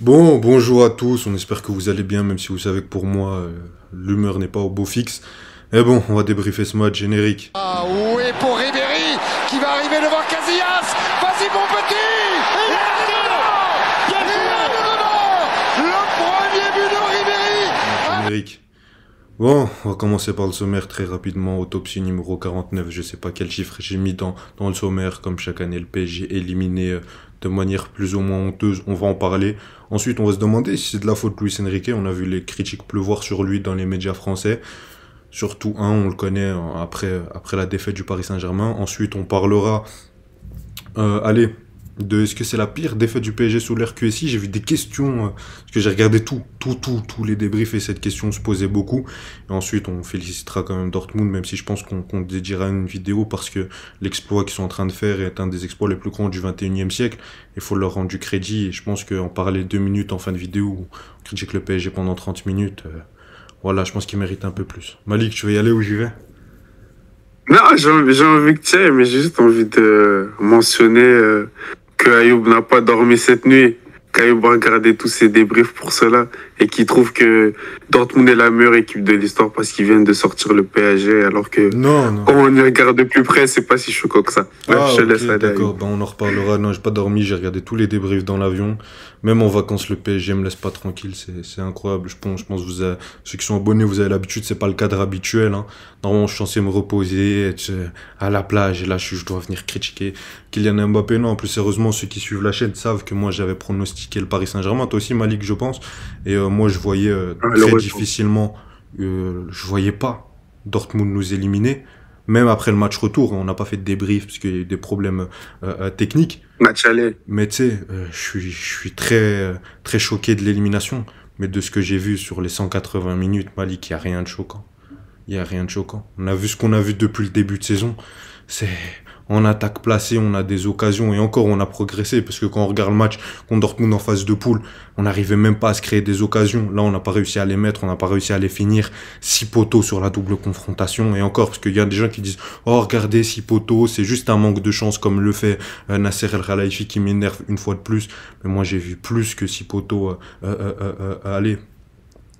Bonjour à tous, on espère que vous allez bien, même si vous savez que pour moi, l'humeur n'est pas au beau fixe. Mais bon, on va débriefer ce match générique. Ah oui, pour Ribéry, qui va arriver devant Casillas. Vas-y, mon petit. Il est dedans. Le premier but de Ribéry. Générique. Bon, on va commencer par le sommaire très rapidement. Autopsie numéro 49, je sais pas quel chiffre j'ai mis dans le sommaire. Comme chaque année, le PSG éliminé de manière plus ou moins honteuse, on va en parler. Ensuite, on va se demander si c'est de la faute de Luis Enrique. On a vu les critiques pleuvoir sur lui dans les médias français. Surtout on le connaît après la défaite du Paris Saint-Germain. Ensuite, on parlera, allez, de est-ce que c'est la pire défaite du PSG sous l'ère QSI. J'ai vu des questions, parce que j'ai regardé tous les débriefs et cette question se posait beaucoup. Et ensuite, on félicitera quand même Dortmund, même si je pense qu'on dédiera une vidéo parce que l'exploit qu'ils sont en train de faire est un des exploits les plus grands du 21e siècle. Il faut leur rendre du crédit et je pense qu'en parler 2 minutes en fin de vidéo, on critique le PSG pendant 30 minutes, voilà, je pense qu'il mérite un peu plus. Malik, tu veux y aller ou j'y vais? Non, j'ai envie que tu ailles, mais j'ai juste envie de mentionner que Ayoub n'a pas dormi cette nuit. Qu'Ayoub a regardé tous ses débriefs pour cela et qu'il trouve que Dortmund est la meilleure équipe de l'histoire parce qu'ils viennent de sortir le PSG alors que Non, non. quand on y regarde de plus près, c'est pas si choquant que ça. Bref, je te Ok, laisse aller. d'accord, Ayoub. ben on en reparlera. Non, j'ai pas dormi, j'ai regardé tous les débriefs dans l'avion. Même en vacances, le PSG me laisse pas tranquille, c'est incroyable. Je pense que ceux qui sont abonnés, vous avez l'habitude, c'est pas le cadre habituel, hein. Normalement, je suis censé me reposer, être à la plage, et là, je dois venir critiquer Kylian Mbappé. Non, en plus, sérieusement, ceux qui suivent la chaîne savent que moi, j'avais pronostiqué le Paris Saint-Germain. Toi aussi, Malik, je pense. Et moi, je voyais très Malheureusement. difficilement, je voyais pas Dortmund nous éliminer. Même après le match retour, on n'a pas fait de débrief parce qu'il y a eu des problèmes techniques. Match aller. Mais tu sais, je suis très choqué de l'élimination. Mais de ce que j'ai vu sur les 180 minutes, Malik, il n'y a rien de choquant. Il n'y a rien de choquant. On a vu ce qu'on a vu depuis le début de saison. C'est en attaque placée, on a des occasions et encore on a progressé parce que quand on regarde le match contre Dortmund en phase de poule, on n'arrivait même pas à se créer des occasions. Là, on n'a pas réussi à les mettre, on n'a pas réussi à les finir. 6 poteaux sur la double confrontation et encore parce qu'il y a des gens qui disent oh regardez 6 poteaux, c'est juste un manque de chance comme le fait Nasser El Khelaifi qui m'énerve une fois de plus. Mais moi j'ai vu plus que 6 poteaux aller.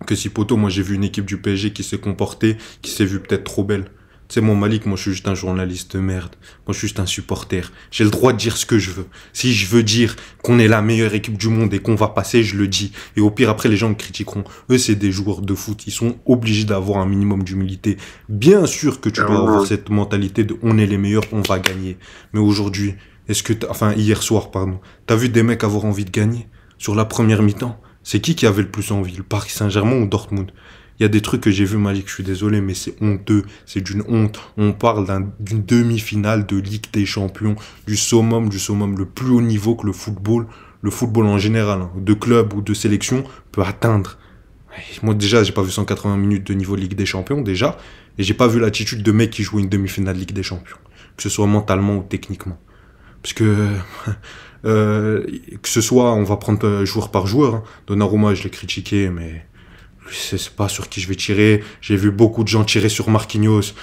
Que 6 poteaux, moi j'ai vu une équipe du PSG qui s'est comportée, qui s'est vue peut-être trop belle. Tu sais, moi, Malik, moi, je suis juste un journaliste de merde. Moi, je suis juste un supporter. J'ai le droit de dire ce que je veux. Si je veux dire qu'on est la meilleure équipe du monde et qu'on va passer, je le dis. Et au pire, après, les gens me critiqueront. Eux, c'est des joueurs de foot. Ils sont obligés d'avoir un minimum d'humilité. Bien sûr que tu dois avoir cette mentalité de on est les meilleurs, on va gagner. Mais aujourd'hui, enfin, hier soir, pardon, t'as vu des mecs avoir envie de gagner? Sur la première mi-temps? C'est qui avait le plus envie? Le Paris Saint-Germain ou Dortmund? Il y a des trucs que j'ai vu, Malik, je suis désolé, mais c'est honteux, c'est d'une honte. On parle d'une demi-finale de Ligue des Champions, du summum le plus haut niveau que le football en général, hein, de club ou de sélection, peut atteindre. Moi, déjà, j'ai pas vu 180 minutes de niveau Ligue des Champions, déjà, et j'ai pas vu l'attitude de mec qui joue une demi-finale Ligue des Champions, que ce soit mentalement ou techniquement. Parce que, que ce soit, on va prendre joueur par joueur, hein. Donnarumma, je l'ai critiqué, mais c'est pas sur qui je vais tirer. J'ai vu beaucoup de gens tirer sur Marquinhos.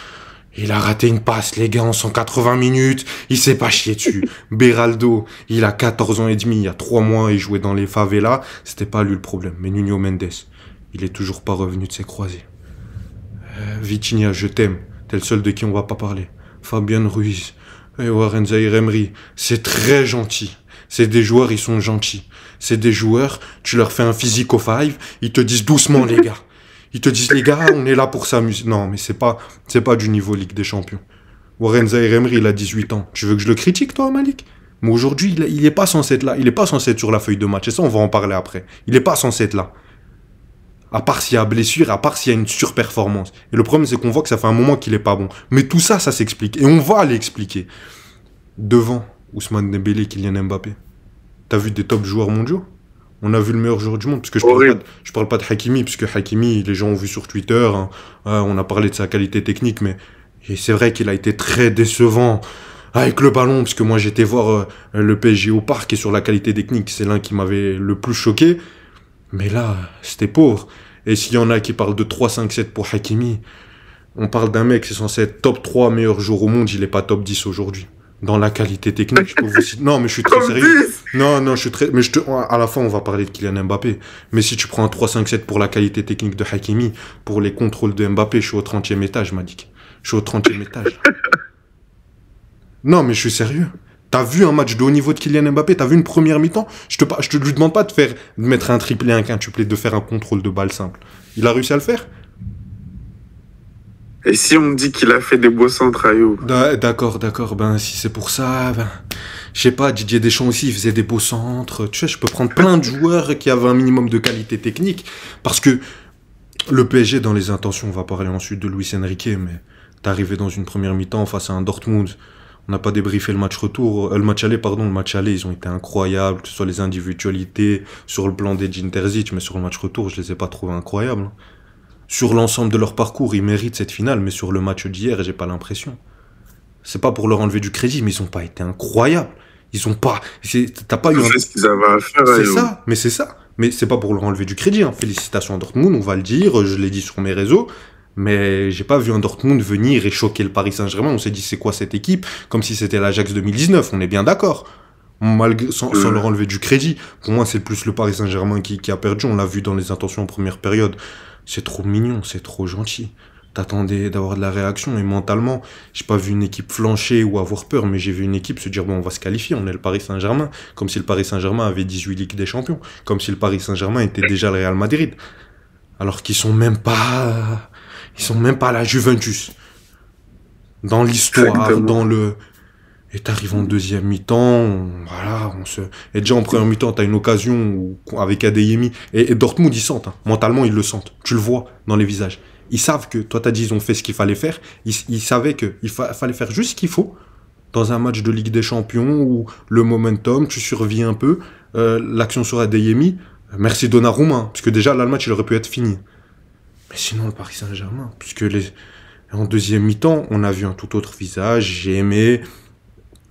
Il a raté une passe, les gars, en 180 minutes. Il s'est pas chié dessus. Beraldo, il a 14 ans et demi. Il y a 3 mois, il jouait dans les favelas. C'était pas lui le problème. Mais Nuno Mendes, il est toujours pas revenu de ses croisés. Vitinha, je t'aime. T'es le seul de qui on va pas parler. Fabian Ruiz et Warren Zaïre-Emery, c'est très gentil. C'est des joueurs, ils sont gentils. C'est des joueurs, tu leur fais un physico five, ils te disent doucement les gars. Ils te disent les gars, on est là pour s'amuser. Non, mais c'est pas du niveau Ligue des Champions. Warren Zaïre-Emery, il a 18 ans. Tu veux que je le critique toi, Malik? Mais aujourd'hui, il est pas censé être là. Il est pas censé être sur la feuille de match. Et ça, on va en parler après. Il est pas censé être là. À part s'il y a blessure, à part s'il y a une surperformance. Et le problème, c'est qu'on voit que ça fait un moment qu'il est pas bon. Mais tout ça, ça s'explique. Et on va l'expliquer. Devant Ousmane Dembélé, Kylian Mbappé. T'as vu des top joueurs mondiaux? On a vu le meilleur joueur du monde. Parce que je parle pas de Hakimi, parce que Hakimi, les gens ont vu sur Twitter, hein, on a parlé de sa qualité technique, mais et c'est vrai qu'il a été très décevant avec le ballon, parce que moi j'étais voir le PSG au parc et sur la qualité technique, c'est l'un qui m'avait le plus choqué. Mais là, c'était pauvre. Et s'il y en a qui parlent de 3-5-7 pour Hakimi, on parle d'un mec qui est censé être top 3 meilleur joueur au monde, il est pas top 10 aujourd'hui. Dans la qualité technique, je peux vous citer... Non, mais je suis très Comme sérieux. 10. Non, non, je suis très... Mais à la fin, on va parler de Kylian Mbappé. Mais si tu prends un 3-5-7 pour la qualité technique de Hakimi, pour les contrôles de Mbappé, je suis au 30e étage, Malik. Je suis au 30e étage. Non, mais je suis sérieux. T'as vu un match de haut niveau de Kylian Mbappé? T'as vu une première mi-temps? Je te lui demande pas de mettre un triplé, un quintuplé, de faire un contrôle de balle simple. Il a réussi à le faire? Et si on me dit qu'il a fait des beaux centres, Ayoub? D'accord. Ben, si c'est pour ça, ben, je sais pas, Didier Deschamps aussi, il faisait des beaux centres. Tu sais, je peux prendre plein de joueurs qui avaient un minimum de qualité technique. Parce que le PSG, dans les intentions, on va parler ensuite de Luis Enrique, mais t'es arrivé dans une première mi-temps face à un Dortmund. On n'a pas débriefé le match retour, le match aller, pardon. Le match aller, ils ont été incroyables, que ce soit les individualités, sur le plan d'Edin Terzic, mais sur le match retour, je les ai pas trouvés incroyables. Sur l'ensemble de leur parcours, ils méritent cette finale, mais sur le match d'hier, j'ai pas l'impression. C'est pas pour leur enlever du crédit, mais ils ont pas été incroyables. Ils ont pas... T'as pas eu... C'est ce qu'ils avaient à faire, C'est Ayoub. ça, mais c'est ça. Mais c'est pas pour leur enlever du crédit, hein. Félicitations à Dortmund, on va le dire, je l'ai dit sur mes réseaux. Mais j'ai pas vu un Dortmund venir et choquer le Paris Saint-Germain. On s'est dit, c'est quoi cette équipe? Comme si c'était l'Ajax 2019, on est bien d'accord. Sans leur enlever du crédit. Pour moi, c'est plus le Paris Saint-Germain qui a perdu. On l'a vu dans les intentions en première période. C'est trop mignon, c'est trop gentil. T'attendais d'avoir de la réaction et mentalement, j'ai pas vu une équipe flancher ou avoir peur, mais j'ai vu une équipe se dire, bon, on va se qualifier, on est le Paris Saint-Germain. Comme si le Paris Saint-Germain avait 18 Ligues des Champions. Comme si le Paris Saint-Germain était déjà le Real Madrid. Alors qu'ils sont même pas... Ils sont même pas la Juventus. Dans l'histoire, Exactement. dans le... Et t'arrives en deuxième mi-temps, voilà, Et déjà en première mi-temps, t'as une occasion avec Adeyemi. Et Dortmund, ils sentent, hein. Mentalement, ils le sentent. Tu le vois dans les visages. Ils savent que, toi t'as dit, ils ont fait ce qu'il fallait faire. Ils savaient qu'il fallait faire juste ce qu'il faut. Dans un match de Ligue des Champions, où le momentum, tu survis un peu. L'action sur Adeyemi, merci Donnarumma, hein, parce que déjà, là, le match, il aurait pu être fini. Mais sinon, le Paris Saint-Germain, puisque en deuxième mi-temps, on a vu un tout autre visage, j'ai aimé.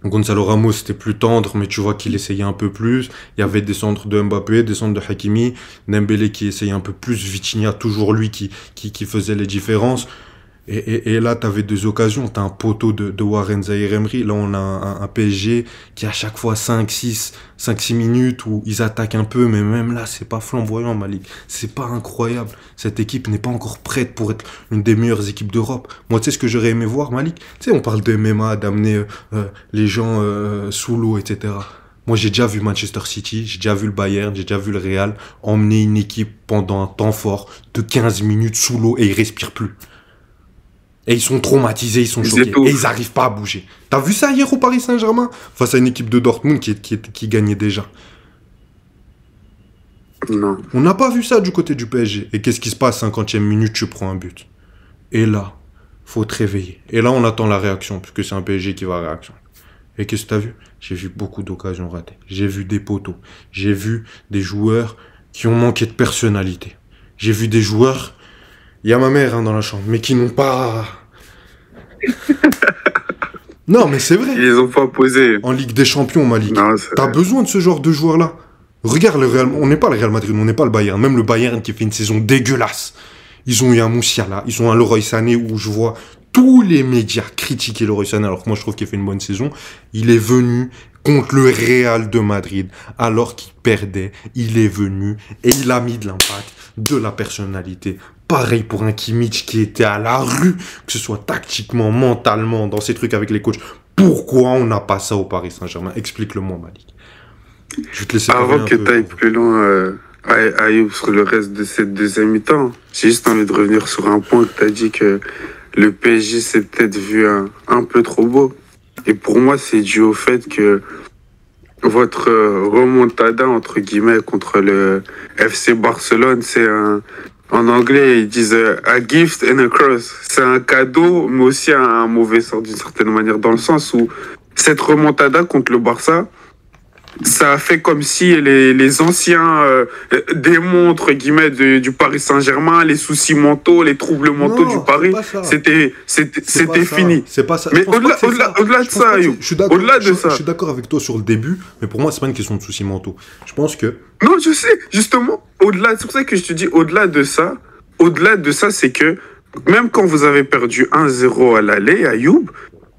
Gonzalo Ramos, c'était plus tendre, mais tu vois qu'il essayait un peu plus. Il y avait des centres de Mbappé, des centres de Hakimi, Dembélé qui essayait un peu plus, Vitinha, toujours lui qui faisait les différences. Et là, tu avais des occasions. Tu as un poteau de Warren Zaïre-Emery. Là, on a un PSG qui, à chaque fois, 5-6 minutes où ils attaquent un peu. Mais même là, c'est pas flamboyant, Malik. C'est pas incroyable. Cette équipe n'est pas encore prête pour être une des meilleures équipes d'Europe. Moi, tu sais ce que j'aurais aimé voir, Malik? Tu sais, on parle de MMA, d'amener les gens sous l'eau, etc. Moi, j'ai déjà vu Manchester City, j'ai déjà vu le Bayern, j'ai déjà vu le Real emmener une équipe pendant un temps fort de 15 minutes sous l'eau et ils respirent plus. Et ils sont traumatisés, ils sont choqués. Et ils n'arrivent pas à bouger. T'as vu ça hier au Paris Saint-Germain? Face à une équipe de Dortmund qui gagnait déjà. Non. On n'a pas vu ça du côté du PSG. Et qu'est-ce qui se passe? 50e minute, tu prends un but. Et là, faut te réveiller. Et là, on attend la réaction, puisque c'est un PSG qui va à la réaction. Et qu'est-ce que t'as vu? J'ai vu beaucoup d'occasions ratées. J'ai vu des poteaux. J'ai vu des joueurs qui ont manqué de personnalité. J'ai vu des joueurs... Il y a ma mère dans la chambre, mais qui n'ont pas... Non, mais c'est vrai. Ils les ont pas posés. En Ligue des Champions, Malik, Non, t'as besoin de ce genre de joueurs-là. Regarde le Real, on n'est pas le Real Madrid, on n'est pas le Bayern. Même le Bayern qui fait une saison dégueulasse. Ils ont eu un Moussiala, ils ont un Leroy Sané où je vois tous les médias critiquer Leroy Sané alors que moi je trouve qu'il fait une bonne saison. Il est venu contre le Real de Madrid alors qu'il perdait. Il est venu et il a mis de l'impact, de la personnalité. Pareil pour un Kimmich qui était à la rue, que ce soit tactiquement, mentalement, dans ces trucs avec les coachs. Pourquoi on n'a pas ça au Paris Saint-Germain? Explique-le-moi, Malik. Je vais te laisser parler Avant que tu ailles plus loin, Ayoub, sur le reste de cette deuxième mi-temps, j'ai juste envie de revenir sur un point que tu as dit que le PSG s'est peut-être vu un peu trop beau. Et pour moi, c'est dû au fait que votre remontada, entre guillemets, contre le FC Barcelone, c'est un... En anglais, ils disent a gift and a curse. C'est un cadeau, mais aussi un mauvais sort d'une certaine manière, dans le sens où cette remontada contre le Barça, ça a fait comme si les anciens démons, entre guillemets, du Paris Saint-Germain, les soucis mentaux, les troubles mentaux du Paris, c'était fini. C'est pas ça. Mais au-delà de ça, Ayoub, au-delà de ça. Je suis d'accord avec toi sur le début, mais pour moi, c'est pas une question de soucis mentaux. Je pense que... Non, je sais, justement, c'est pour ça que je te dis, au-delà de ça, c'est que même quand vous avez perdu 1-0 à l'aller, Ayoub,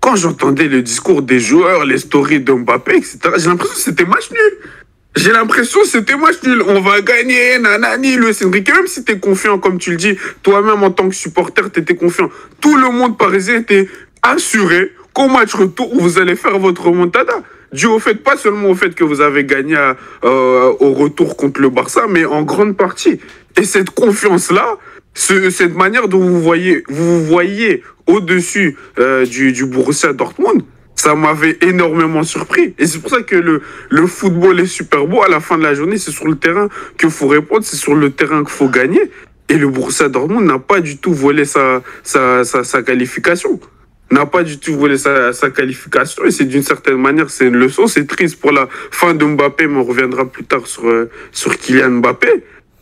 quand j'entendais le discours des joueurs, les stories de Mbappé, etc., j'ai l'impression que c'était match nul. J'ai l'impression que c'était match nul. On va gagner, nanani, Luis Enrique. Même si t'es confiant, comme tu le dis, toi-même en tant que supporter, t'étais confiant. Tout le monde parisien était assuré qu'au match retour, vous allez faire votre remontada. Dû au fait, pas seulement au fait que vous avez gagné au retour contre le Barça, mais en grande partie. Et cette confiance-là, cette manière dont vous voyez au-dessus du Borussia Dortmund, ça m'avait énormément surpris. Et c'est pour ça que le football est super beau. À la fin de la journée, c'est sur le terrain qu'il faut répondre, c'est sur le terrain qu'il faut gagner. Et le Borussia Dortmund n'a pas du tout volé sa qualification. N'a pas du tout volé sa qualification. Et c'est d'une certaine manière, c'est une leçon. C'est triste pour la fin de Mbappé, mais on reviendra plus tard sur Kylian Mbappé.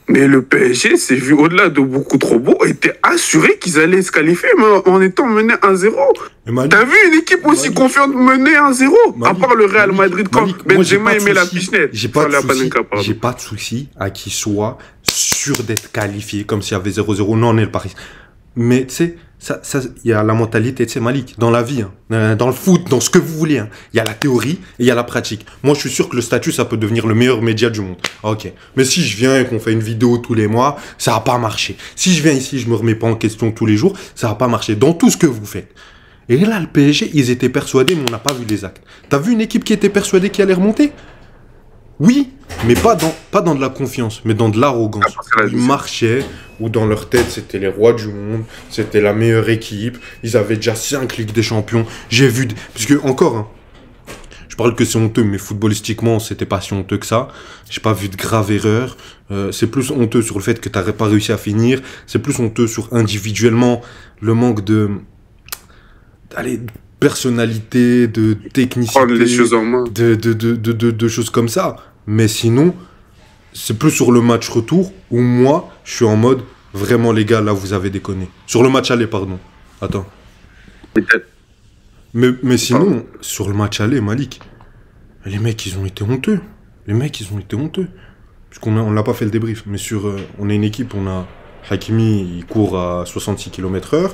Mais le PSG s'est vu au-delà de beaucoup trop beau, était assuré qu'ils allaient se qualifier en étant mené 1-0. T'as vu une équipe aussi confiante menée 1-0? À part le Real Madrid quand Benzema aimait la pichenette. J'ai pas de souci à qu'il soit sûr d'être qualifié, comme s'il y avait 0-0. Non, on est le Paris. Mais tu sais, il y a la mentalité, tu sais, Malik, dans la vie, hein, dans le foot, dans ce que vous voulez. Hein. Il y a la théorie et il y a la pratique. Moi, je suis sûr que le statut, ça peut devenir le meilleur média du monde. Ok. Mais si je viens et qu'on fait une vidéo tous les mois, ça va pas marcher. Si je viens ici, je me remets pas en question tous les jours, ça va pas marcher. Dans tout ce que vous faites. Et là, le PSG, ils étaient persuadés, mais on n'a pas vu les actes. T'as vu une équipe qui était persuadée qu'elle allait remonter? Oui, mais pas dans de la confiance, mais dans de l'arrogance. Ils marchaient, ou dans leur tête, c'était les rois du monde, c'était la meilleure équipe, ils avaient déjà 5 Ligues des Champions. J'ai vu... Parce que, encore, hein, je parle que c'est honteux, mais footballistiquement, c'était pas si honteux que ça. J'ai pas vu de grave erreur. C'est plus honteux sur le fait que t'aurais pas réussi à finir. C'est plus honteux sur, individuellement, le manque de... Allez... personnalité, de technicité, prendre les choses en main, de choses comme ça. Mais sinon, c'est plus sur le match retour où moi, je suis en mode, vraiment les gars, là vous avez déconné. Sur le match aller, pardon. Attends. Mais sinon, sur le match aller, Malik, les mecs, ils ont été honteux. Parce qu'on l'a pas fait le débrief. Mais on est une équipe, on a Hakimi, il court à 66 km/h.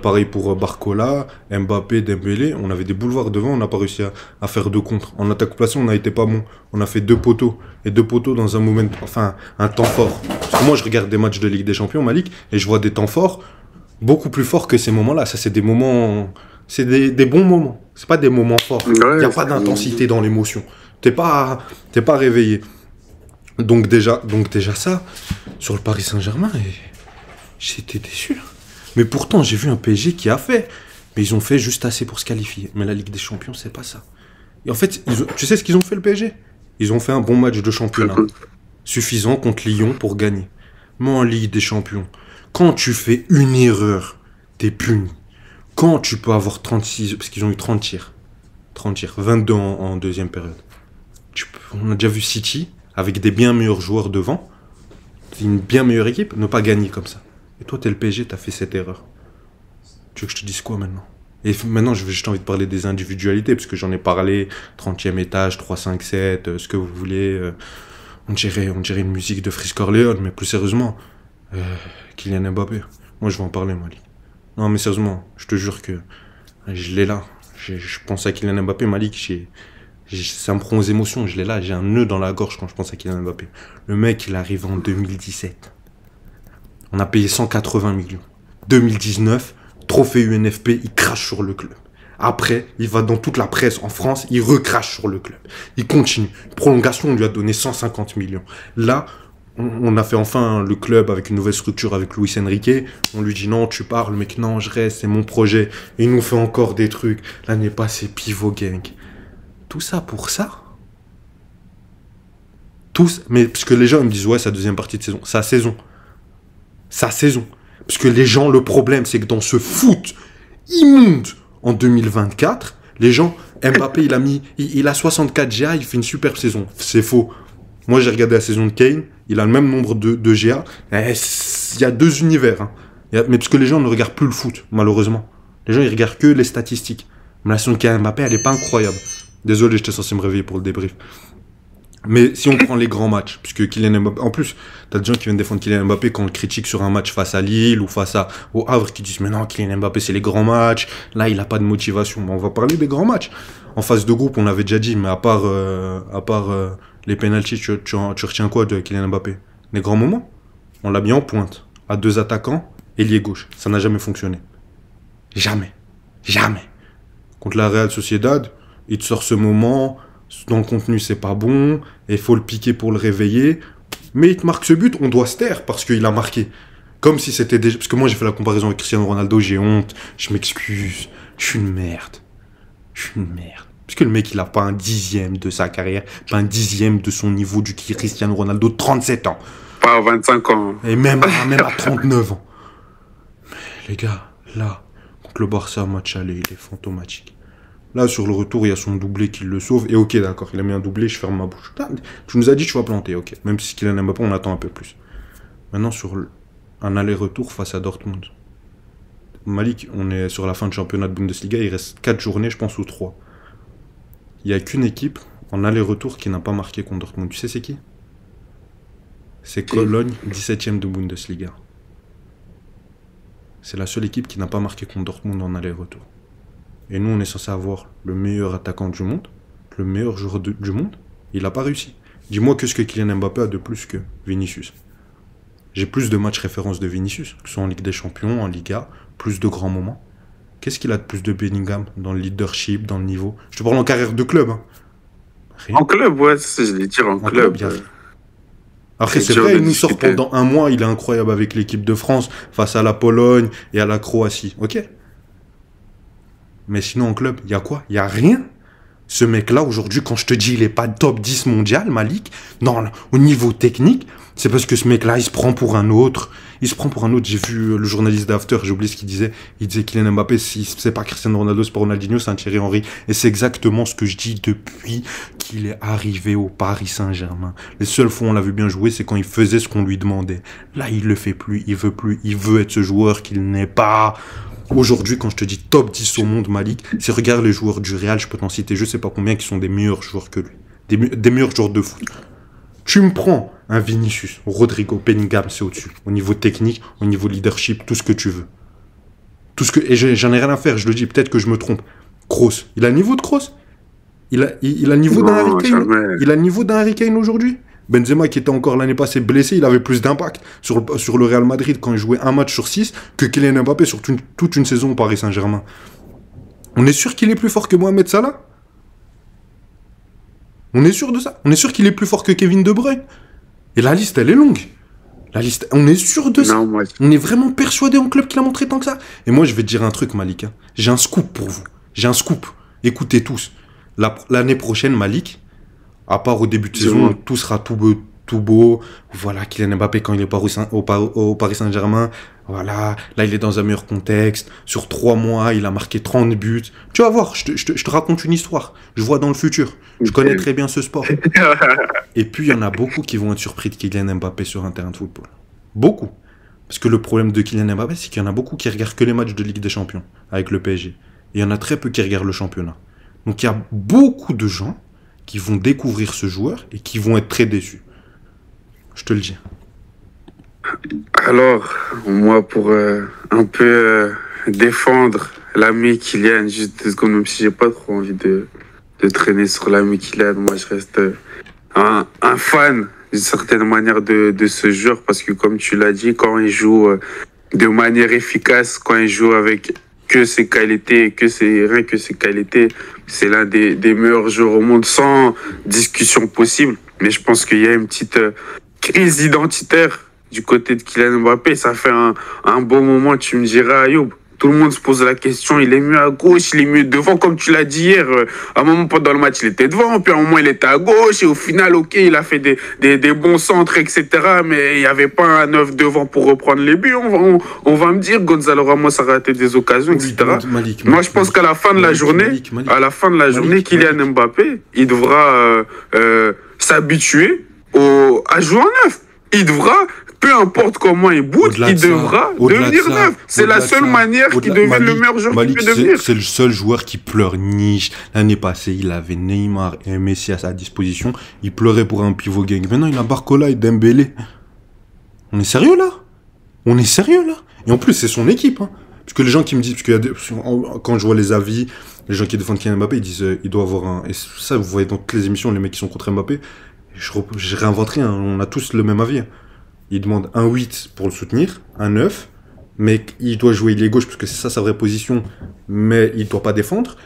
Pareil pour Barcola, Mbappé, Dembélé. On avait des boulevards devant, on n'a pas réussi à faire de contre. En attaque placée, on n'a été pas bon. On a fait 2 poteaux. Et 2 poteaux dans un temps fort. Parce que moi, je regarde des matchs de Ligue des Champions, Malik, et je vois des temps forts beaucoup plus forts que ces moments-là. Ça, c'est des moments... C'est des bons moments. C'est pas des moments forts. Il n'y a pas d'intensité dans l'émotion. T'es pas réveillé. Donc déjà ça, sur le Paris Saint-Germain, j'étais déçu. Mais pourtant, j'ai vu un PSG qui a fait. Mais ils ont fait juste assez pour se qualifier. Mais la Ligue des Champions, c'est pas ça. Et en fait, tu sais ce qu'ils ont fait, le PSG? Ils ont fait un bon match de championnat. Suffisant contre Lyon pour gagner. Mais en Ligue des Champions, quand tu fais une erreur, t'es puni. Quand tu peux avoir 36... Parce qu'ils ont eu 30 tirs. 22 en deuxième période. On a déjà vu City, avec des bien meilleurs joueurs devant. Une bien meilleure équipe, ne pas gagner comme ça. Et toi, t'es le PSG, t'as fait cette erreur. Tu veux que je te dise quoi maintenant? Et maintenant, j'ai juste envie de parler des individualités, parce que j'en ai parlé, 30e étage, 3, 5, 7, ce que vous voulez. On dirait une musique de Freeze Corleone, mais plus sérieusement, Kylian Mbappé. Moi, je vais en parler, Malik. Non, mais sérieusement, je te jure que je l'ai là. Je pense à Kylian Mbappé, Malik, ça me prend aux émotions, je l'ai là. J'ai un nœud dans la gorge quand je pense à Kylian Mbappé. Le mec, il arrive en 2017. On a payé 180 millions. 2019, trophée UNFP, il crache sur le club. Après, il va dans toute la presse en France, il recrache sur le club. Il continue. Prolongation, on lui a donné 150 millions. Là, on a fait enfin le club avec une nouvelle structure avec Luis Enrique. On lui dit non, tu pars, le mec, non, je reste, c'est mon projet. Et il nous fait encore des trucs. L'année passée, Pivot Gang. Tout ça pour ça? Mais parce que les gens ils me disent, ouais, sa deuxième partie de saison. Sa saison. Parce que les gens, le problème, c'est que dans ce foot immonde en 2024, les gens, Mbappé, il a 64 GA, il fait une super saison. C'est faux. Moi, j'ai regardé la saison de Kane, il a le même nombre de GA. Il y a 2 univers. Hein. Mais parce que les gens ne regardent plus le foot, malheureusement. Les gens, ils regardent que les statistiques. Mais la saison de Kylian Mbappé, elle n'est pas incroyable. Désolé, j'étais censé me réveiller pour le débrief. Mais si on prend les grands matchs, puisque Kylian Mbappé... En plus, t'as des gens qui viennent défendre Kylian Mbappé quand on le critique sur un match face à Lille ou face au Havre qui disent « Mais non, Kylian Mbappé, c'est les grands matchs. Là, il n'a pas de motivation. » On va parler des grands matchs. En phase de groupe, on l'avait déjà dit, mais à part les pénaltys, tu retiens quoi de Kylian Mbappé? Les grands moments? On l'a mis en pointe, à 2 attaquants, ailier gauche. Ça n'a jamais fonctionné. Jamais. Jamais. Contre la Real Sociedad, il te sort ce moment... Dans le contenu, c'est pas bon, et il faut le piquer pour le réveiller. Mais il te marque ce but, on doit se taire parce qu'il a marqué. Comme si c'était déjà... Parce que moi, j'ai fait la comparaison avec Cristiano Ronaldo, j'ai honte, je m'excuse, je suis une merde. Parce que le mec, il a pas un dixième de sa carrière, pas un dixième de son niveau du Cristiano Ronaldo, 37 ans. Pas à 25 ans. Et même à 39 ans. Mais les gars, là, contre le Barça, match aller, il est fantomatique. Là, sur le retour, il y a son doublé qui le sauve. Et ok, d'accord, il a mis un doublé, je ferme ma bouche. Tu nous as dit, tu vas planter, ok. Même si Kylian Mbappé, on attend un peu plus. Maintenant, sur un aller-retour face à Dortmund. Malik, on est sur la fin de championnat de Bundesliga. Il reste 4 journées, je pense, ou 3. Il n'y a qu'une équipe en aller-retour qui n'a pas marqué contre Dortmund. Tu sais, c'est qui? C'est Cologne, 17ème de Bundesliga. C'est la seule équipe qui n'a pas marqué contre Dortmund en aller-retour. Et nous, on est censé avoir le meilleur attaquant du monde, le meilleur joueur du monde. Il n'a pas réussi. Dis-moi que ce que Kylian Mbappé a de plus que Vinicius. J'ai plus de matchs références de Vinicius, que ce soit en Ligue des Champions, en Liga, plus de grands moments. Qu'est-ce qu'il a de plus de Bellingham dans le leadership, dans le niveau? Je te parle en carrière de club. Hein. En club, ouais, je les tire en club. Après, c'est vrai, il nous sort pendant un mois, il est incroyable avec l'équipe de France, face à la Pologne et à la Croatie. Ok. Mais sinon, en club, il y a quoi? Il n'y a rien. Ce mec-là, aujourd'hui, quand je te dis il n'est pas top 10 mondial, Malik, non, au niveau technique, c'est parce que ce mec-là, il se prend pour un autre. J'ai vu le journaliste d'After, j'ai oublié ce qu'il disait. Il disait Kylian Mbappé, si c'est pas Cristiano Ronaldo, c'est pas Ronaldinho, c'est un Thierry Henry. Et c'est exactement ce que je dis depuis qu'il est arrivé au Paris Saint-Germain. Les seules fois où on l'a vu bien jouer, c'est quand il faisait ce qu'on lui demandait. Là, il le fait plus, il veut être ce joueur qu'il n'est pas. Aujourd'hui, quand je te dis top 10 au monde, Malik, c'est regarde les joueurs du Real, je peux t'en citer je sais pas combien qui sont des meilleurs joueurs que lui. Des meilleurs joueurs de foot. Tu me prends un Vinicius, Rodrigo, Bellingham, c'est au-dessus. Au niveau technique, au niveau leadership, tout ce que tu veux. Et j'en ai rien à faire, je le dis, peut-être que je me trompe. Kroos, il a le niveau de Kroos? Il a le niveau d'un Harry Kane? Il a le niveau d'un Harry Kane aujourd'hui? Benzema, qui était encore l'année passée blessé, il avait plus d'impact sur le Real Madrid quand il jouait un match sur 6 que Kylian Mbappé sur toute une saison au Paris Saint-Germain. On est sûr qu'il est plus fort que Mohamed Salah? On est sûr de ça? On est sûr qu'il est plus fort que Kevin De Bruyne? Et la liste, elle est longue. On est sûr de ça. On est vraiment persuadé en club qu'il a montré tant que ça. Et moi, je vais te dire un truc, Malik. Hein. J'ai un scoop pour vous. J'ai un scoop. Écoutez tous. L'année prochaine, Malik, à part au début de saison, tout sera tout beau. Voilà, Kylian Mbappé, quand il est au Paris Saint-Germain, voilà, là, il est dans un meilleur contexte. Sur 3 mois, il a marqué 30 buts. Tu vas voir, je te raconte une histoire. Je vois dans le futur. Je connais très bien ce sport. Et puis, il y en a beaucoup qui vont être surpris de Kylian Mbappé sur un terrain de football. Beaucoup. Parce que le problème de Kylian Mbappé, c'est qu'il y en a beaucoup qui regardent que les matchs de Ligue des Champions avec le PSG. Et il y en a très peu qui regardent le championnat. Donc, il y a beaucoup de gens qui vont découvrir ce joueur et qui vont être très déçus. Je te le dis. Alors, moi, pour un peu défendre l'ami Kylian, juste 2 secondes, même si j'ai pas trop envie de traîner sur l'ami Kylian, moi, je reste un fan, d'une certaine manière, de ce joueur, parce que, comme tu l'as dit, quand il joue de manière efficace, quand il joue avec que ses qualités, rien que ses qualités, c'est l'un des meilleurs joueurs au monde, sans discussion possible. Mais je pense qu'il y a une petite crise identitaire du côté de Kylian Mbappé. Ça fait un bon moment, tu me diras, Ayoub. Tout le monde se pose la question, il est mieux à gauche, il est mieux devant, comme tu l'as dit hier. À un moment, pendant le match, il était devant, puis à un moment, il était à gauche, et au final, ok, il a fait des bons centres, etc., mais il n'y avait pas un 9 devant pour reprendre les buts. On va me dire, Gonzalo Ramos a raté des occasions, etc. Moi, je pense qu'à la fin de la journée, Kylian Mbappé, il devra s'habituer à jouer en 9. Il devra peu importe comment il bouge, il devra devenir neuf. C'est la seule manière qu'il devienne le meilleur joueur qu'il peut devenir. C'est le seul joueur qui pleure niche. L'année passée, il avait Neymar et Messi à sa disposition. Il pleurait pour un pivot gang. Maintenant, il a Barcola et Dembélé. On est sérieux là? On est sérieux là? Et en plus, c'est son équipe. Hein. Parce que les gens qui me disent, parce qu'il y a quand je vois les avis, les gens qui défendent Kylian Mbappé, ils disent il doit avoir un. Et ça, vous voyez dans toutes les émissions, les mecs qui sont contre Mbappé. Je réinvente rien, on a tous le même avis. Il demande un 8 pour le soutenir, un 9, mais il doit jouer ailier gauche parce que c'est ça sa vraie position, mais il ne doit pas défendre.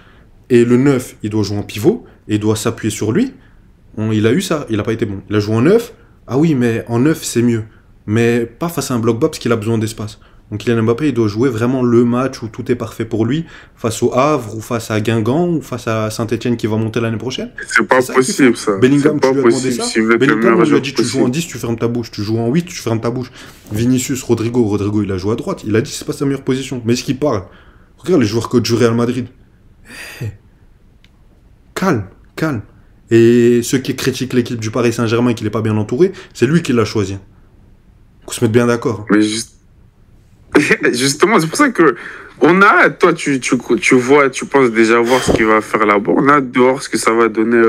Et le 9, il doit jouer en pivot et il doit s'appuyer sur lui. Il a eu ça, il n'a pas été bon. Il a joué en 9, ah oui, mais en 9 c'est mieux. Mais pas face à un bloc bas parce qu'il a besoin d'espace. Donc Kylian Mbappé, il doit jouer vraiment le match où tout est parfait pour lui, face au Havre, ou face à Guingamp, ou face à Saint-Etienne qui va monter l'année prochaine. C'est pas possible, ça. Bellingham, tu lui as demandé ça. Bellingham, il lui a dit, tu joues en 10, tu fermes ta bouche. Tu joues en 8, tu fermes ta bouche. Vinicius, Rodrigo, il a joué à droite. Il a dit, c'est pas sa meilleure position. Mais est-ce qu'il parle? Regarde les joueurs coach du Real Madrid. Hey. Calme. Et ceux qui critiquent l'équipe du Paris Saint-Germain, qu'il n'est pas bien entouré, c'est lui qui l'a choisi. Qu'on se mette bien d'accord. Mais justement, c'est pour ça que on a, toi, tu vois, tu penses déjà voir ce qu'il va faire là-bas. On a hâte de voir ce que ça va donner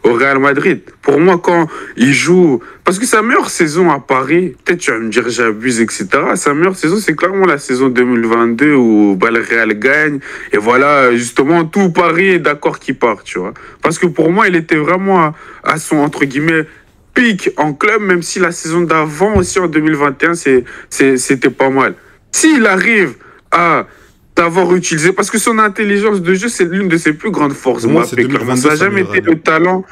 au Real Madrid. Pour moi, quand il joue, parce que sa meilleure saison à Paris, peut-être tu vas me dire j'abuse, etc. Sa meilleure saison, c'est clairement la saison 2022 où le Real gagne. Et voilà, justement, tout Paris est d'accord qu'il part, tu vois. Parce que pour moi, il était vraiment à son, entre guillemets, pic en club, même si la saison d'avant aussi, en 2021, c'était pas mal. S'il arrive à d'avoir utilisé, parce que son intelligence de jeu, c'est l'une de ses plus grandes forces. Moi, ça n'a jamais été le talent,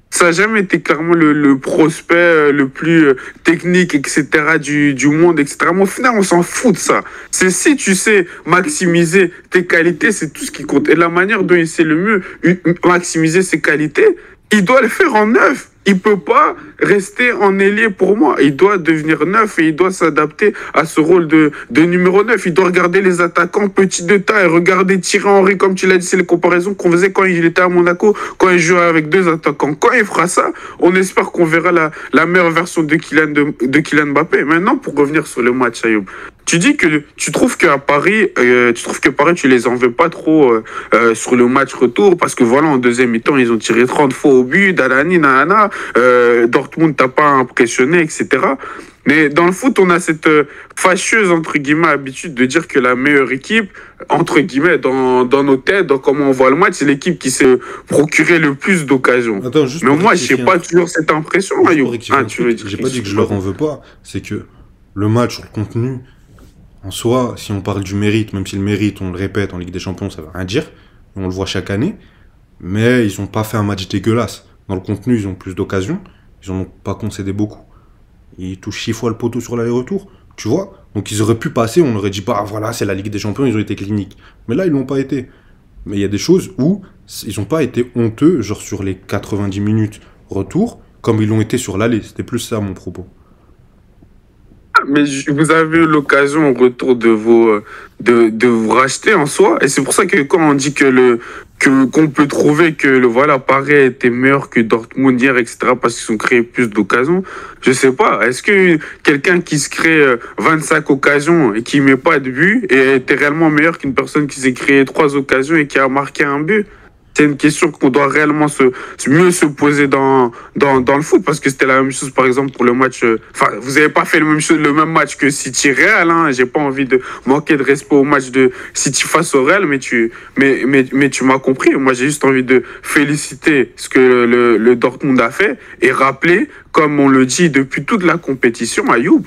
ça n'a jamais été clairement le prospect le plus technique, etc., du monde, etc. Mais au final, on s'en fout de ça. C'est si tu sais maximiser tes qualités, c'est tout ce qui compte. Et la manière dont il sait le mieux maximiser ses qualités, il doit le faire en neuf. Il peut pas rester en ailier pour moi. Il doit devenir neuf et il doit s'adapter à ce rôle de numéro 9. Il doit regarder les attaquants petits de taille, regarder Thierry Henry, comme tu l'as dit, c'est les comparaisons qu'on faisait quand il était à Monaco, quand il jouait avec deux attaquants. Quand il fera ça, on espère qu'on verra la meilleure version de Kylian Mbappé. Maintenant, pour revenir sur le match, Ayoub, tu dis que tu trouves qu'à Paris, tu les en veux pas trop sur le match retour parce que voilà, en deuxième mi-temps, ils ont tiré 30 fois au but, Dalani, Nana, Dortmund t'a pas impressionné, etc. Mais dans le foot, on a cette fâcheuse, entre guillemets, habitude de dire que la meilleure équipe, entre guillemets, dans nos têtes, dans comment on voit le match, c'est l'équipe qui s'est procuré le plus d'occasions. Mais moi, je n'ai pas toujours cette impression, Ayoub. J'ai pas dit que je leur en veux pas, c'est que le match sur le contenu, en soi, si on parle du mérite, même si le mérite, on le répète, en Ligue des Champions, ça veut rien dire, on le voit chaque année, mais ils n'ont pas fait un match dégueulasse. Dans le contenu, ils ont plus d'occasions, ils n'en ont pas concédé beaucoup. Ils touchent 6 fois le poteau sur l'aller-retour, tu vois. Donc ils auraient pu passer, on aurait dit, bah voilà, c'est la Ligue des Champions, ils ont été cliniques. Mais là, ils l'ont pas été. Mais il y a des choses où ils n'ont pas été honteux, genre sur les 90 minutes retour, comme ils l'ont été sur l'aller. C'était plus ça mon propos. Mais vous avez eu l'occasion au retour de vous racheter en soi. Et c'est pour ça que quand on dit qu'on peut trouver que Paris était meilleur que Dortmund hier, etc., parce qu'ils ont créé plus d'occasions, je sais pas. Est-ce que quelqu'un qui se crée 25 occasions et qui met pas de but était réellement meilleur qu'une personne qui s'est créé 3 occasions et qui a marqué un but? C'est une question qu'on doit réellement mieux se poser dans le foot, parce que c'était la même chose, par exemple, pour le match. Vous n'avez pas fait le même match que City Real. Hein, j'ai pas envie de manquer de respect au match de City face au Real, mais tu m'as compris. Moi, j'ai juste envie de féliciter ce que le Dortmund a fait et rappeler, comme on le dit depuis toute la compétition, Ayoub,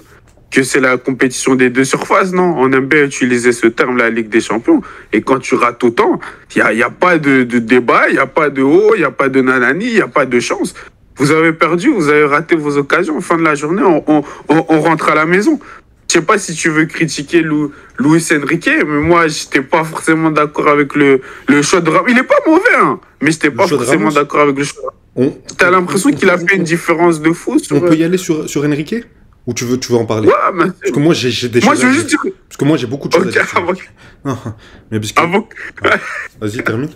que c'est la compétition des deux surfaces, non? On aime bien utiliser ce terme, la Ligue des Champions. Et quand tu rates autant, il n'y a pas de débat, il n'y a pas de haut, il n'y a pas de nanani, il n'y a pas de chance. Vous avez perdu, vous avez raté vos occasions. En fin de la journée, on rentre à la maison. Je sais pas si tu veux critiquer Luis Enrique, mais moi, je n'étais pas forcément d'accord avec le choix de Ramos. Il n'est pas mauvais, hein, mais je n'étais pas forcément d'accord avec le choix. Tu as l'impression qu'il a fait une différence de fou. On peut y aller sur Enrique? Ou tu veux en parler? Ouais, mais... Parce que moi, j'ai des choses à dire. Parce que moi, j'ai beaucoup de choses à dire. Non, mais parce que... Vas-y, termine.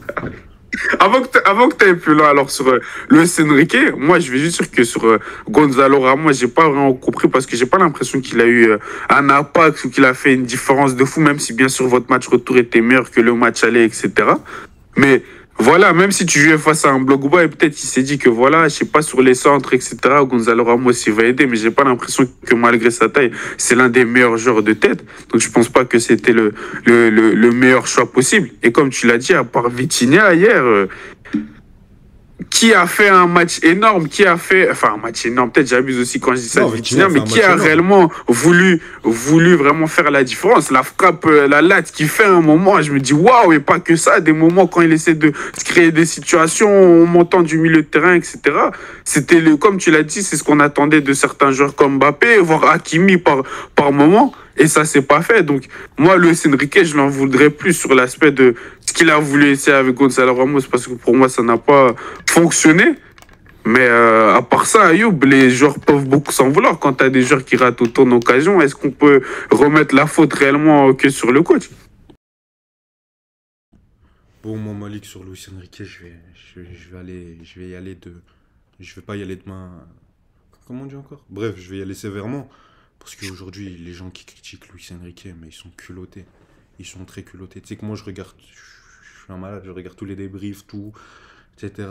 Avant que tu ailles plus loin, alors sur Luis Enrique, moi je vais juste dire que sur Gonzalo Ramos, j'ai pas vraiment compris parce que j'ai pas l'impression qu'il a eu un impact ou qu'il a fait une différence de fou, même si bien sûr votre match retour était meilleur que le match aller, etc. Mais voilà, même si tu jouais face à un Blogba, et peut-être il s'est dit que voilà, je sais pas, sur les centres, etc., Gonzalo Ramos il va aider, mais j'ai pas l'impression que malgré sa taille, c'est l'un des meilleurs joueurs de tête. Donc je pense pas que c'était le meilleur choix possible. Et comme tu l'as dit, à part Vitinha hier, qui a fait un match énorme, qui a fait, enfin un match énorme, peut-être j'abuse aussi quand je dis ça Non, de Vitinha Vitinha, fait mais un qui match a énorme. réellement voulu vraiment faire la différence. La frappe, la latte qu'il fait à un moment, je me dis waouh, et pas que ça, des moments quand il essaie de se créer des situations en montant du milieu de terrain, etc. C'était comme tu l'as dit, c'est ce qu'on attendait de certains joueurs comme Mbappé, voire Hakimi par moment. Et ça, c'est pas fait. Donc, moi, Luis Enrique, je l'en voudrais plus sur l'aspect de ce qu'il a voulu essayer avec Gonzalo Ramos, parce que pour moi, ça n'a pas fonctionné. Mais à part ça, Ayoub, les joueurs peuvent beaucoup s'en vouloir. Quand tu as des joueurs qui ratent autant d'occasions, est-ce qu'on peut remettre la faute réellement que sur le coach? Bon, moi, Malik, sur Luis Enrique, je vais y aller de. Je vais pas y aller de main. Comment on dit encore? Bref, je vais y aller sévèrement. Parce qu'aujourd'hui, les gens qui critiquent Luis Enrique, mais ils sont culottés. Ils sont très culottés. Tu sais que moi, je suis un malade, je regarde tous les débriefs, tout, etc.